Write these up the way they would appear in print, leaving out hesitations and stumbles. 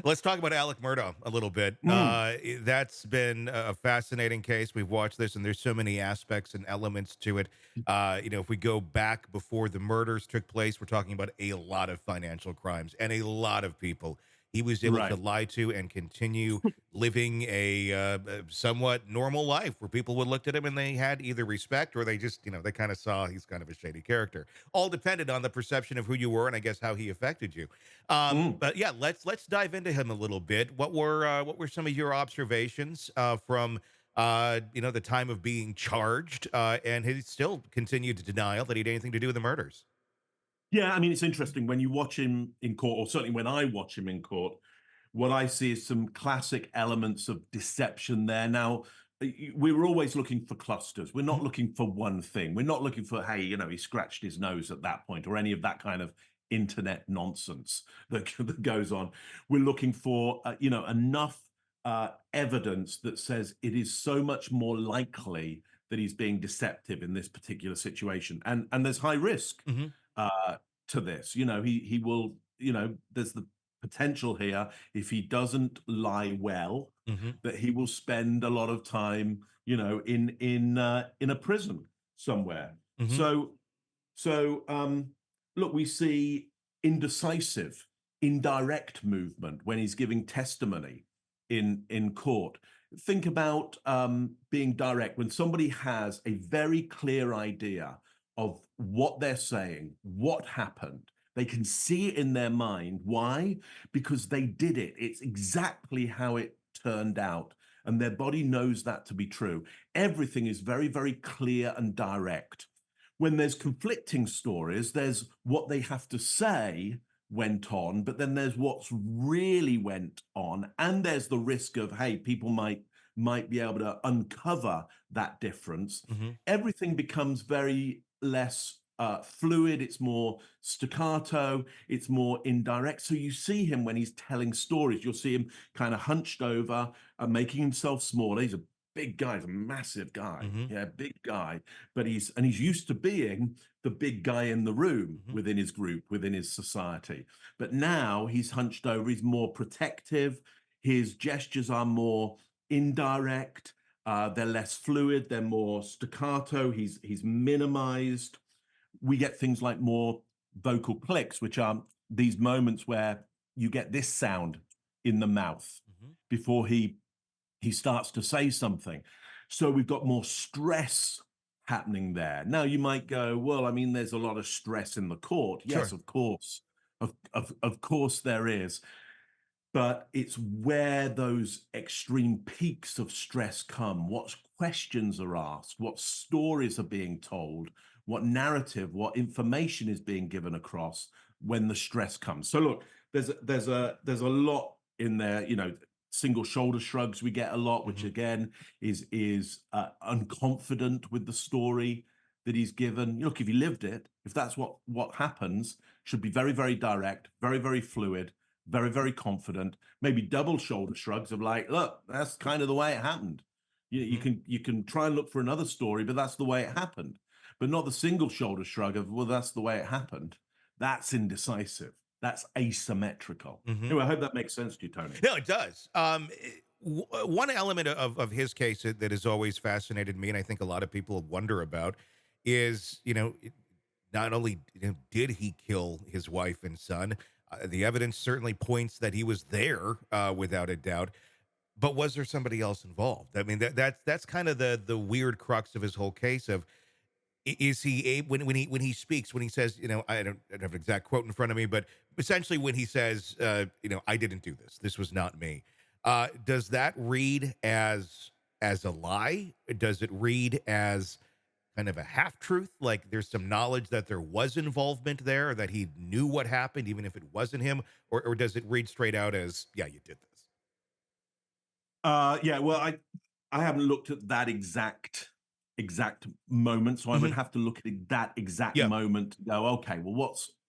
Let's talk about Alec Murdaugh a little bit. Mm, That's been a fascinating case. We've watched this, and there's so many aspects and elements to it. If we go back before the murders took place, we're talking about a lot of financial crimes and a lot of people he was able to right. lie to and continue living a somewhat normal life where people would look at him and they had either respect or they just, they kind of saw he's kind of a shady character. All depended on the perception of who you were and I guess how he affected you. Mm. But yeah, let's dive into him a little bit. What were some of your observations from the time of being charged, and he still continued to denial that he had anything to do with the murders. Yeah, I mean, it's interesting when you watch him in court, or certainly when I watch him in court, what I see is some classic elements of deception there. Now, we were always looking for clusters. We're not Mhm. looking for one thing. We're not looking for, hey, he scratched his nose at that point, or any of that kind of internet nonsense that goes on. We're looking for, enough evidence that says it is so much more likely that he's being deceptive in this particular situation, and there's high risk Mhm. uh, to this. He will. There's the potential here if he doesn't lie well Mhm. that he will spend a lot of time, in a prison somewhere. Mhm. So look, we see indecisive, indirect movement when he's giving testimony in court. Think about being direct when somebody has a very clear idea of what they're saying, what happened. They can see it in their mind. Why? Because they did it. It's exactly how it turned out. And their body knows that to be true. Everything is very, very clear and direct. When there's conflicting stories, there's what they have to say went on, but then there's what's really went on, and there's the risk of, hey, people might be able to uncover that difference. Mhm. Everything becomes very less fluid. It's more staccato. It's more indirect. So you see him when he's telling stories. You'll see him kind of hunched over, making himself smaller. He's a big guy. He's a massive guy. Mhm. Yeah, big guy. But he's used to being the big guy in the room Mhm. within his group, within his society. But now he's hunched over. He's more protective. His gestures are more indirect. They're less fluid. They're more staccato. He's minimized. We get things like more vocal clicks, which are these moments where you get this sound in the mouth Mhm. before he starts to say something. So we've got more stress happening there. Now you might go, well, I mean, there's a lot of stress in the court. Yes, Sure. of course. Of course there is. But it's where those extreme peaks of stress come, what questions are asked, what stories are being told, what narrative, what information is being given across when the stress comes. So look, there's a lot in there. Single shoulder shrugs we get a lot, which Mhm. again is unconfident with the story that he's given. Look, if he lived it, if that's what happens, should be very, very direct, very, very fluid, very, very confident, maybe double shoulder shrugs of like, look, that's kind of the way it happened. Mhm. You can try and look for another story, but that's the way it happened. But not the single shoulder shrug of, well, that's the way it happened. That's indecisive. That's asymmetrical. Mhm. Anyway, I hope that makes sense to you, Tony. No, it does. One element of his case that has always fascinated me, and I think a lot of people wonder about, is not only did he kill his wife and son, the evidence certainly points that he was there, without a doubt. But was there somebody else involved? I mean, that's kind of the weird crux of his whole case. Of is he able when he speaks, when he says, I don't have an exact quote in front of me, but essentially when he says, I didn't do this, this was not me, does that read as a lie? Does it read as kind of a half truth, like there's some knowledge that there was involvement there, or that he knew what happened even if it wasn't him, or does it read straight out as, yeah, you did this? Yeah, well, I haven't looked at that exact moment, so I would Hmm. have to look at that exact Yeah. moment to go, okay, well,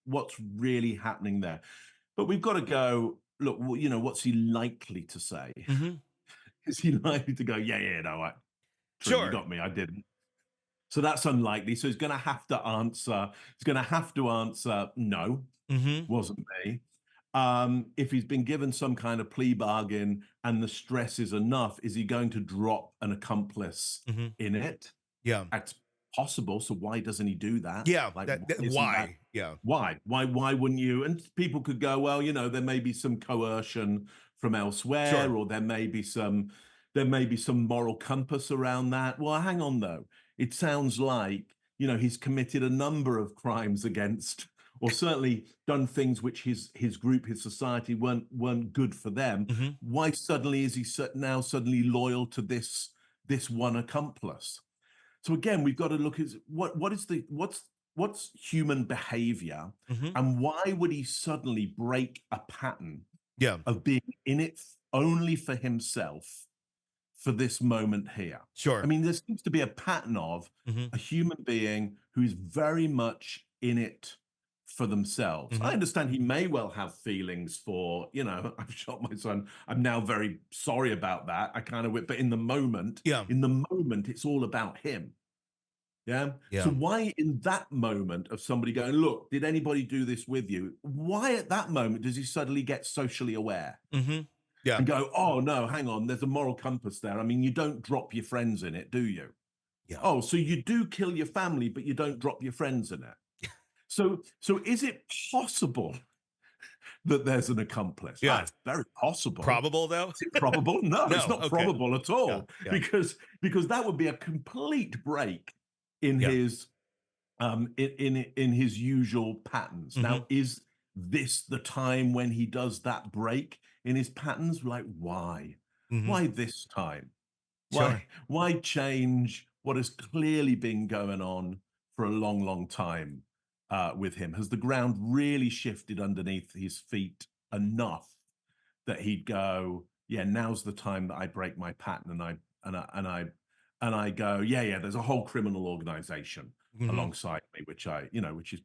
what's really happening there? But we've got to go, look, well, what's he likely to say? Hmm. Is he likely to go, yeah, yeah, no, true, you Sure. got me, I didn't. So that's unlikely. So he's going to have to answer. He's going to have to answer, no, Hmm. wasn't me. If he's been given some kind of plea bargain and the stress is enough, is he going to drop an accomplice Hmm. in it? Yeah. That's possible. So why doesn't he do that? Yeah. Like, That isn't that why? Yeah. why? Why wouldn't you? And people could go, well, there may be some coercion from elsewhere, Sure. or there may be some moral compass around that. Well, hang on though. It sounds like, he's committed a number of crimes against, or certainly done things which his group, his society weren't good for them. Hmm. Why suddenly is he now suddenly loyal to this one accomplice? So again, we've got to look at what's human behavior, Hmm. and why would he suddenly break a pattern Yeah. of being in it only for himself for this moment here? I Sure. mean, there seems to be a pattern of Hmm. a human being who's very much in it for themselves. I Hmm. understand he may well have feelings for, I've shot my son. I'm now very sorry about that. I kind of, but in the moment, Yeah. it's all about him. Yeah. So Yeah. why in that moment of somebody going, look, did anybody do this with you? Why at that moment does he suddenly get socially aware Hmm. Yeah. and go, oh no, hang on, there's a moral compass there. I mean, you don't drop your friends in it, do you? Yeah. Oh, so you do kill your family, but you don't drop your friends in it. So is it possible that there's an accomplice? Yeah. It's very possible. Probable though. Is it probable? No, it's No. not Okay. probable at Yeah. all, Yeah. because that would be a complete break in Yeah. his in his usual patterns. Hmm. Now, is this the time when he does that break in his patterns? Like, why? Hmm. Why this time? Sure. Why change what has clearly been going on for a long, long time with him? Has the ground really shifted underneath his feet enough that he'd go, yeah, now's the time that I break my pattern, and I go, yeah, there's a whole criminal organization Hmm. alongside me, which is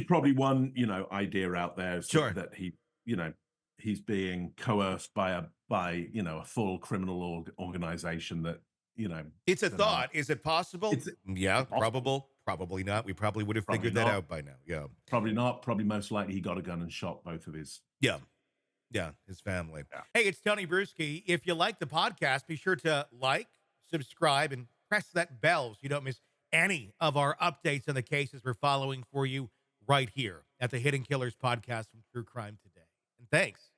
probably one, idea out there, is that, Sure. he's being coerced by a full criminal organization that, It's a that are, thought. Is it possible? it's Yeah. possible. Probable. Probably not. We probably would have Probably figured that not. out by now. Yeah. Probably not. Probably most likely he got a gun and shot both of his. Yeah. Yeah, his family. Yeah. Hey, it's Tony Bruschi. If you like the podcast, be sure to like, subscribe, and press that bell so you don't miss any of our updates on the cases we're following for you right here at the Hidden Killers podcast from True Crime Today. And thanks